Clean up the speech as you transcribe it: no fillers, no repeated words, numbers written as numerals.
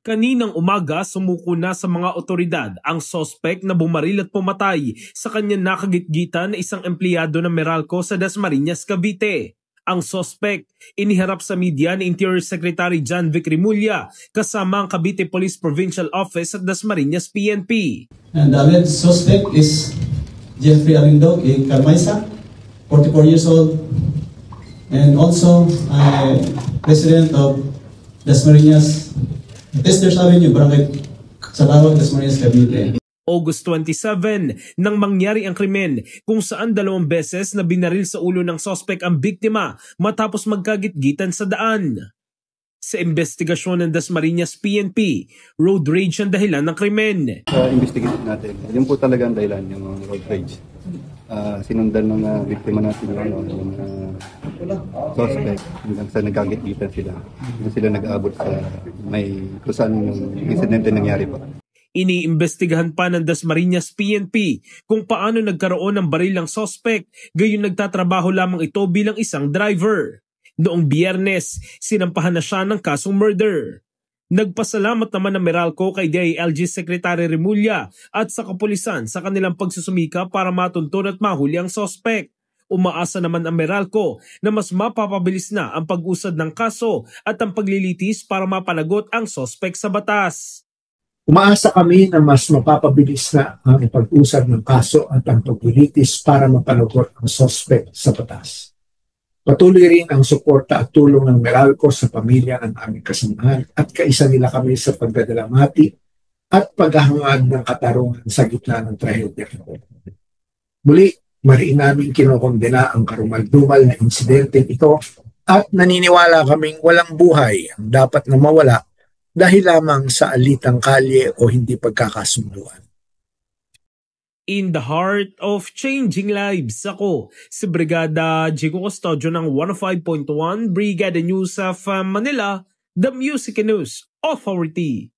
Kaninang umaga, sumuko na sa mga otoridad ang sospek na bumaril at pumatay sa kanyang nakagitgitan na isang empleyado ng Meralco sa Dasmariñas, Cavite. Ang sospek, iniharap sa media ni Interior Secretary John Vic Remulla kasama ang Cavite Police Provincial Office at Dasmariñas PNP. And the alleged suspect is Jeffrey Arindog Carmaisa, 44 years old, and also resident of Dasmariñas, Testers Avenue, Barangay Salawag, Dasmariñas, Cavite. August 27 nang mangyari ang krimen kung saan 2 beses na binaril sa ulo ng sospek ang biktima matapos magkagitgitan sa daan. Sa investigasyon ng Dasmariñas PNP, road rage ang dahilan ng krimen. Sa investigation natin, yun po talaga ang dahilan, yung road rage. Sinundan ng biktima natin yung suspect hanggang sa nagkagitgitan sila. Hanggang sila nag-aabot sa may kusan yung insidente nangyari pa. Iniimbestigahan pa ng Dasmariñas PNP kung paano nagkaroon ng baril ng suspect, gayon nagtatrabaho lamang ito bilang isang driver. Noong Biyernes, sinampahan na siya ng kasong murder. Nagpasalamat naman ng Meralco kay DILG Secretary Remulla at sa kapulisan sa kanilang pagsusumika para matuntun at mahuli ang sospek. Umaasa naman ang Meralco na mas mapapabilis na ang pag-usad ng kaso at ang paglilitis para mapanagot ang sospek sa batas. Umaasa kami na mas mapapabilis na ang pag-usad ng kaso at ang paglilitis para mapanagot ang sospek sa batas. Patuloy rin ang suporta at tulong ng Meralco sa pamilya ng aming kasamahan at kaisa nila kami sa pagdadalamhati at paghahangad ng katarungan sa gitna ng trahedya. Muli, mariin namin kinokondena ang karumal-dumal na insidente ito at naniniwala kaming walang buhay ang dapat na mawala dahil lamang sa alitang kalye o hindi pagkakasunduan. In the heart of changing lives, ako si Brigada Jigo Custodio ng 105.1 Brigada News of Manila, the Music News Authority.